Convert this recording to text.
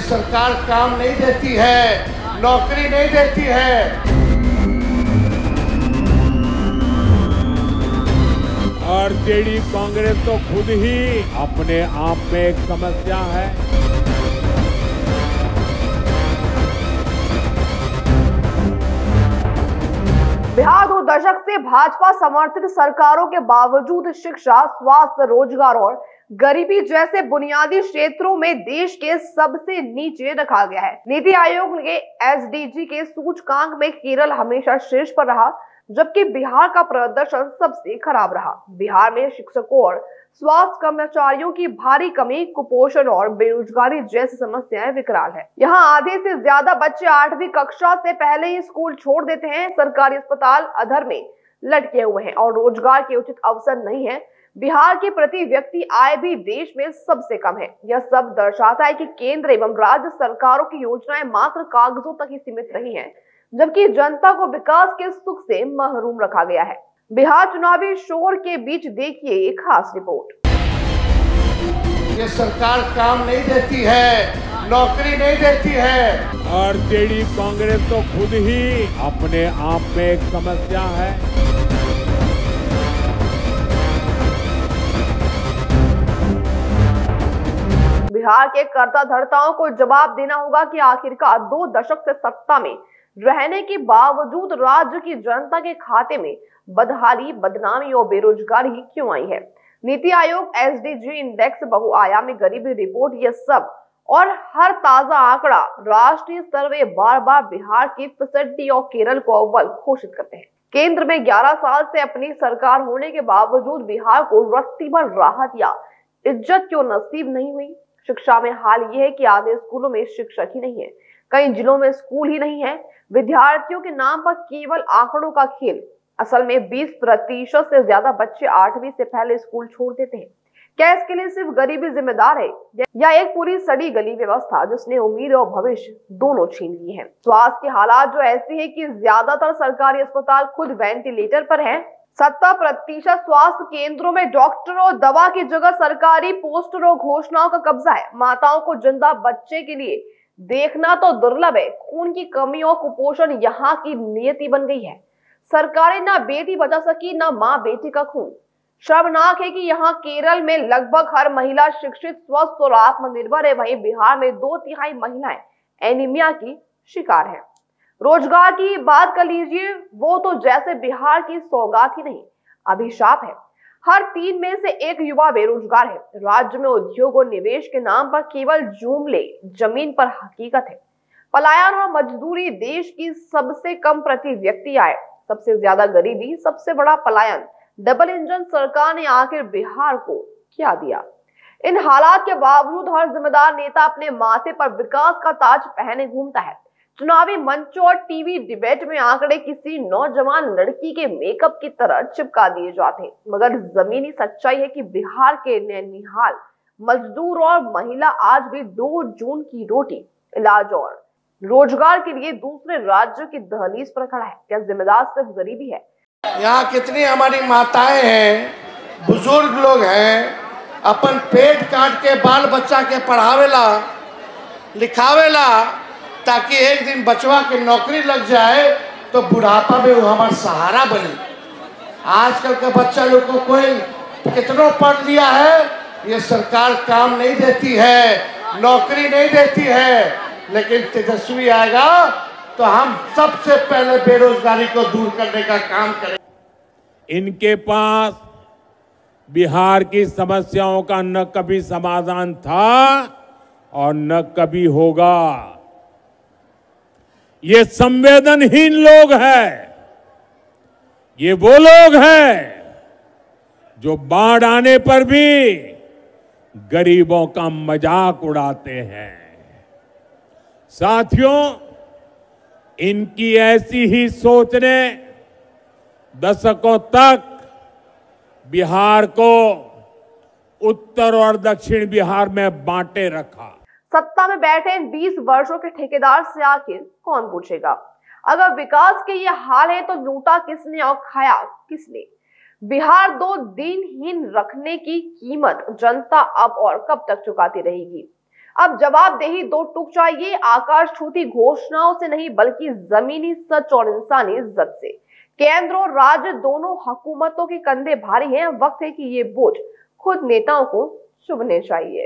सरकार काम नहीं देती है, नौकरी नहीं देती है। आरजेडी कांग्रेस तो खुद ही अपने आप में एक समस्या है। बिहार 2 दशक से भाजपा समर्थित सरकारों के बावजूद शिक्षा, स्वास्थ्य, रोजगार और गरीबी जैसे बुनियादी क्षेत्रों में देश के सबसे नीचे रखा गया है। नीति आयोग के एसडीजी के सूचकांक में केरल हमेशा शीर्ष पर रहा, जबकि बिहार का प्रदर्शन सबसे खराब रहा। बिहार में शिक्षकों और स्वास्थ्य कर्मचारियों की भारी कमी, कुपोषण और बेरोजगारी जैसी समस्याएं विकराल है। यहाँ आधे से ज्यादा बच्चे 8वीं कक्षा से पहले ही स्कूल छोड़ देते हैं। सरकारी अस्पताल अधर में लटके हुए हैं और रोजगार के उचित अवसर नहीं है। बिहार की प्रति व्यक्ति आय भी देश में सबसे कम है। यह सब दर्शाता है कि केंद्र एवं राज्य सरकारों की योजनाएं मात्र कागजों तक ही सीमित रही हैं, जबकि जनता को विकास के सुख से महरूम रखा गया है। बिहार चुनावी शोर के बीच देखिए एक खास रिपोर्ट। ये सरकार काम नहीं देती है, नौकरी नहीं देती है। आरजेडी कांग्रेस तो खुद ही अपने आप में एक समस्या है। बिहार के कर्ता धर्ताओं को जवाब देना होगा कि आखिरकार 2 दशक से सत्ता में रहने के बावजूद राज्य की जनता के खाते में बदहाली, बदनामी और बेरोजगारी क्यों आई है। नीति आयोग, एसडीजी इंडेक्स, बहुआयामी गरीबी रिपोर्ट, ये सब और हर ताजा आंकड़ा, राष्ट्रीय सर्वे बार बार बिहार की फिसड्डी और केरल को अव्वल घोषित करते हैं। केंद्र में 11 साल से अपनी सरकार होने के बावजूद बिहार को रत्ती भर राहत या इज्जत क्यों नसीब नहीं हुई। शिक्षा में हाल ये है कि आधे स्कूलों में शिक्षक ही नहीं है, कई जिलों में स्कूल ही नहीं है। विद्यार्थियों के नाम पर केवल आंकड़ों का खेल। असल में 20% से ज्यादा बच्चे 8वीं से पहले स्कूल छोड़ देते हैं। क्या इसके लिए सिर्फ गरीबी जिम्मेदार है या एक पूरी सड़ी गली व्यवस्था जिसने उम्मीद और भविष्य दोनों छीन लिए हैं। स्वास्थ्य के हालात जो ऐसे हैं कि ज्यादातर सरकारी अस्पताल खुद वेंटिलेटर पर हैं। 70% स्वास्थ्य केंद्रों में डॉक्टर और दवा की जगह सरकारी पोस्टर और घोषणाओं का कब्जा है। माताओं को जिंदा बच्चे के लिए देखना तो दुर्लभ है। खून की कमी और कुपोषण यहाँ की नियति बन गई है। सरकारें ना बेटी बचा सकी, ना माँ बेटी का खून। शर्मनाक है कि यहाँ केरल में लगभग हर महिला शिक्षित, स्वस्थ और आत्मनिर्भर है, वहीं बिहार में 2/3 महिलाएं एनीमिया की शिकार है। रोजगार की बात कर लीजिए, वो तो जैसे बिहार की सौगात ही नहीं, अभिशाप है। हर 3 में से 1 युवा बेरोजगार है। राज्य में उद्योग और निवेश के नाम पर केवल जुमले, जमीन पर हकीकत है। पलायन और मजदूरी, देश की सबसे कम प्रति व्यक्ति आय, सबसे ज्यादा गरीबी, सबसे बड़ा पलायन। डबल इंजन सरकार ने आखिर बिहार को क्या दिया। इन हालात के बावजूद हर जिम्मेदार नेता अपने माथे पर विकास का ताज पहने घूमता है। चुनावी मंचों और टीवी डिबेट में आंकड़े किसी नौजवान लड़की के मेकअप की तरह चिपका दिए जाते हैं, मगर जमीनी सच्चाई है कि बिहार के नैनीहाल मजदूर और महिला आज भी 2 जून की रोटी, इलाज और रोजगार के लिए दूसरे राज्यों की दहलीज पर खड़ा है। क्या जिम्मेदार सिर्फ गरीबी है? यहाँ कितनी हमारी माताएं हैं, बुजुर्ग लोग हैं, अपन पेट काट के बाल बच्चा के पढ़ावेला, लिखावेला, ताकि एक दिन बचवा के नौकरी लग जाए तो बुढ़ापा में वो हमारा सहारा बने। आजकल के बच्चा लोग को कोई कितना पढ़ लिया है, ये सरकार काम नहीं देती है, नौकरी नहीं देती है। लेकिन तेजस्वी आएगा तो हम सबसे पहले बेरोजगारी को दूर करने का काम करें। इनके पास बिहार की समस्याओं का न कभी समाधान था और न कभी होगा। ये संवेदनहीन लोग हैं। ये वो लोग हैं जो बाढ़ आने पर भी गरीबों का मजाक उड़ाते हैं। साथियों, इनकी ऐसी ही सोच ने दशकों तक बिहार को उत्तर और दक्षिण बिहार में बांटे रखा। सत्ता में बैठे इन 20 वर्षों के ठेकेदार से आखिर कौन पूछेगा? अगर विकास के ये हाल है तो लूटा किसने और खाया किसने? बिहार 2 दिनहीन रखने की कीमत जनता अब और कब तक चुकाती रहेगी? अब जवाबदेही दो टूक चाहिए, आकाश छूती घोषणाओं से नहीं बल्कि जमीनी सच और इंसानी इज्जत से। केंद्र और राज्य दोनों हुकूमतों के कंधे भारी हैं। वक्त है कि ये बोझ खुद नेताओं को चुभने चाहिए।